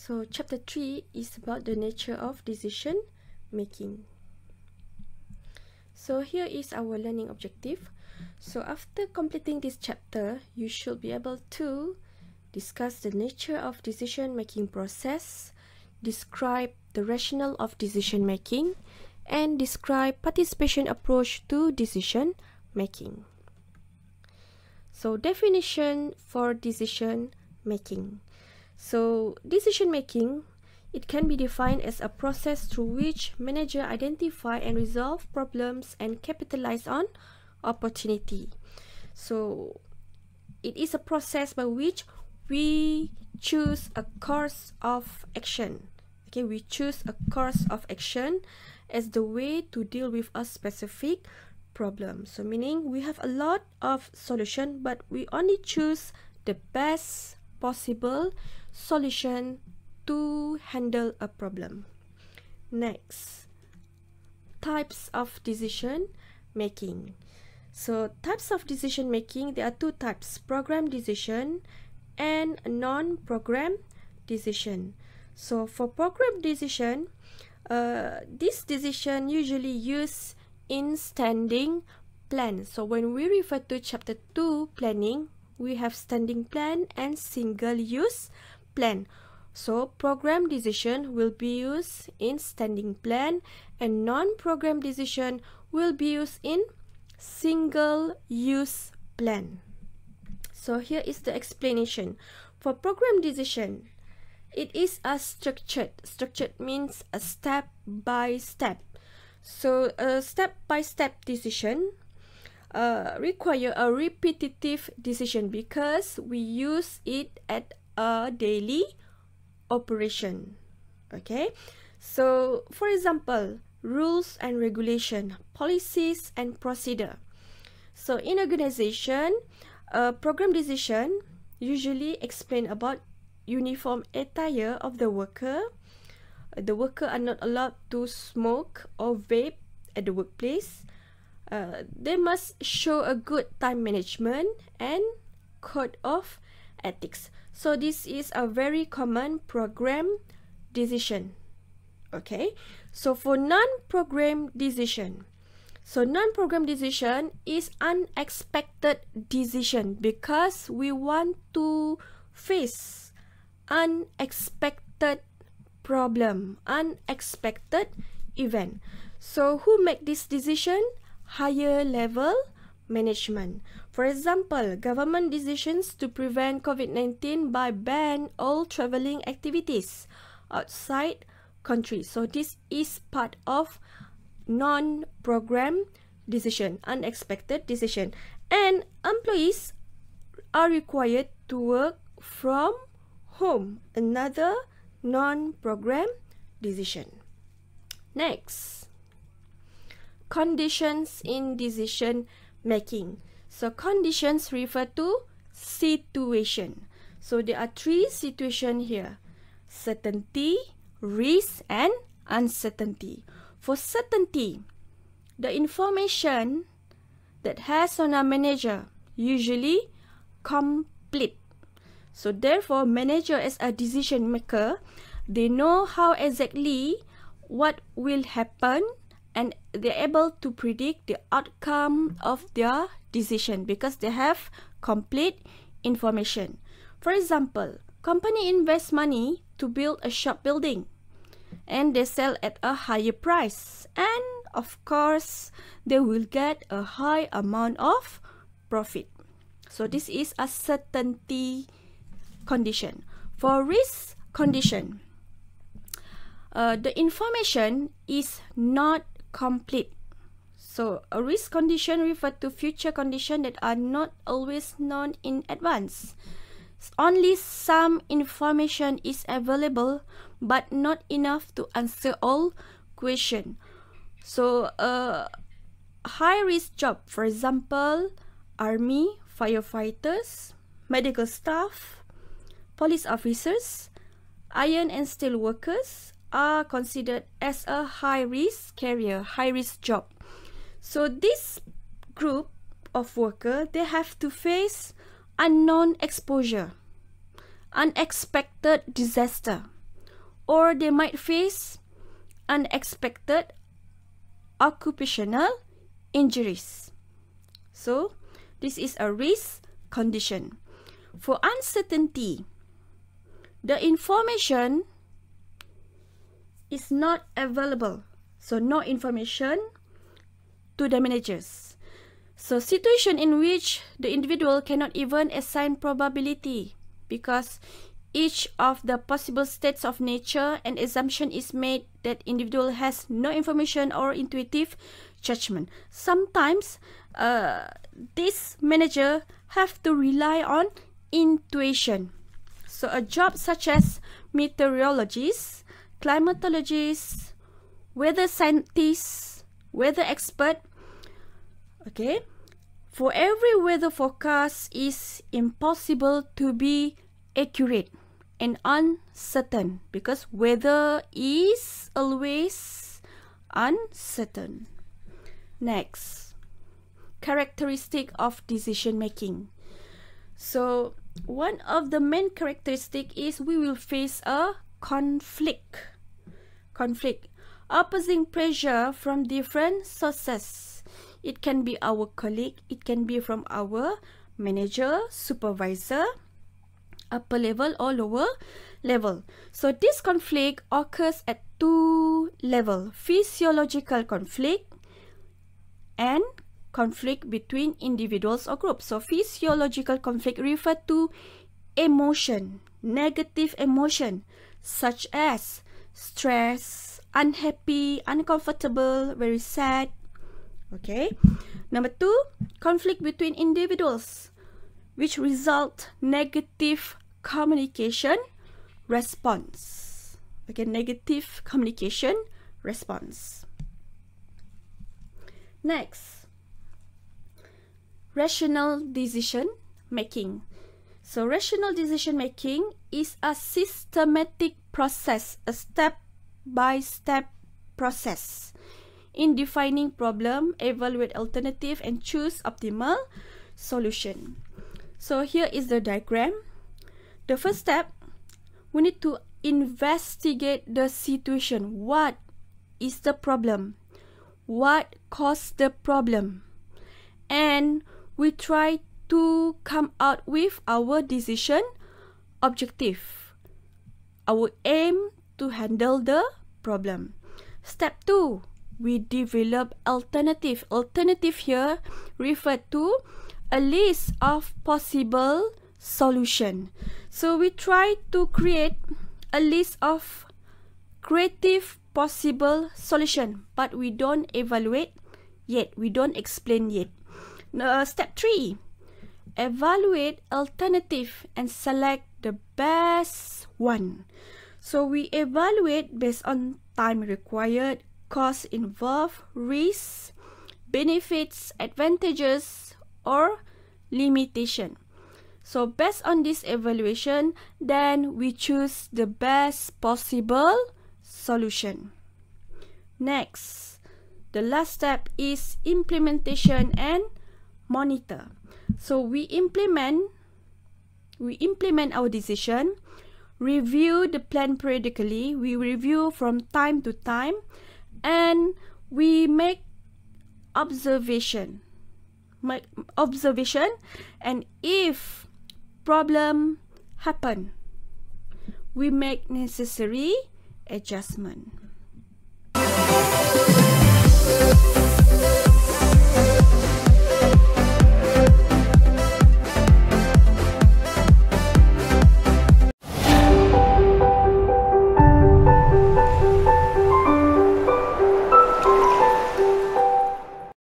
So chapter 3 is about the nature of decision making. So here is our learning objective. So after completing this chapter, you should be able to discuss the nature of decision making process, describe the rationale of decision making, and describe participation approach to decision making. So definition for decision making. So decision making, it can be defined as a process through which manager identify and resolve problems and capitalize on opportunity. So it is a process by which we choose a course of action. Okay, we choose a course of action as the way to deal with a specific problem. So meaning we have a lot of solution, but we only choose the best possible solution to handle a problem. Next, types of decision making. So types of decision making, there are two types: program decision and non-program decision. So for program decision, this decision usually used in standing plan. So when we refer to chapter 2 planning, we have standing plan and single use plan. So program decision will be used in standing plan and non-program decision will be used in single use plan. So here is the explanation. For program decision, it is a structured. Structured means a step by step. So a step by step decision require a repetitive decision because we use it at a daily operation. Okay, so for example, rules and regulation, policies and procedure. So in organization, program decision usually explain about uniform attire of the worker. The worker are not allowed to smoke or vape at the workplace. They must show a good time management and code of ethics. So this is a very common program decision. Okay, so for non-program decision, so non-program decision is unexpected decision because we want to face unexpected problem, unexpected event. So who make this decision? Higher level management. For example, government decisions to prevent COVID-19 by ban all traveling activities outside country. So this is part of non-program decision, unexpected decision. And employees are required to work from home, another non-program decision. Next, conditions in decision making. So conditions refer to situation. So there are three situations here: certainty, risk, and uncertainty. For certainty, the information that has on a manager usually complete. So therefore, manager as a decision maker, they know how exactly what will happen and they're able to predict the outcome of their decision because they have complete information. For example, company invests money to build a shop building and they sell at a higher price, and of course they will get a high amount of profit. So this is a certainty condition. For risk condition, the information is not complete. So a risk condition refers to future conditions that are not always known in advance. Only some information is available, but not enough to answer all questions. So a high risk job, for example, army, firefighters, medical staff, police officers, iron and steel workers are considered as a high risk career, high risk job. So this group of workers, they have to face unknown exposure, unexpected disaster, or they might face unexpected occupational injuries. So, this is a risk condition. For uncertainty, the information is not available. So, no information to the managers. So, situation in which the individual cannot even assign probability because each of the possible states of nature and assumption is made that individual has no information or intuitive judgment. Sometimes this manager have to rely on intuition. So a job such as meteorologist, climatologist, weather scientist, weather expert, okay, for every weather forecast is impossible to be accurate and uncertain because weather is always uncertain. Next, characteristic of decision making. So one of the main characteristic is we will face a conflict. Opposing pressure from different sources. It can be our colleague, it can be from our manager, supervisor, upper level or lower level. So this conflict occurs at two levels: physiological conflict and conflict between individuals or groups. So physiological conflict refer to emotion, negative emotion such as stress, unhappy, uncomfortable, very sad. Okay. Number two, conflict between individuals, which result negative communication response. Okay, negative communication response. Next, rational decision making. So rational decision making is a systematic process, a step-by-step process in defining problem, evaluate alternative, and choose optimal solution. So here is the diagram. The first step, we need to investigate the situation. What is the problem? What caused the problem? And we try to come out with our decision objective. Our aim to handle the problem. Step 2, we develop alternative. Alternative here refer to a list of possible solution. So we try to create a list of creative possible solution, but we don't evaluate yet. We don't explain yet. Step 3, evaluate alternative and select the best one. So we evaluate based on time required, cost involved, risks, benefits, advantages, or limitation. So based on this evaluation, then we choose the best possible solution. Next, the last step is implementation and monitor. So we implement our decision, review the plan periodically, we review from time to time, and we make observation, and if problem happen, we make necessary adjustment.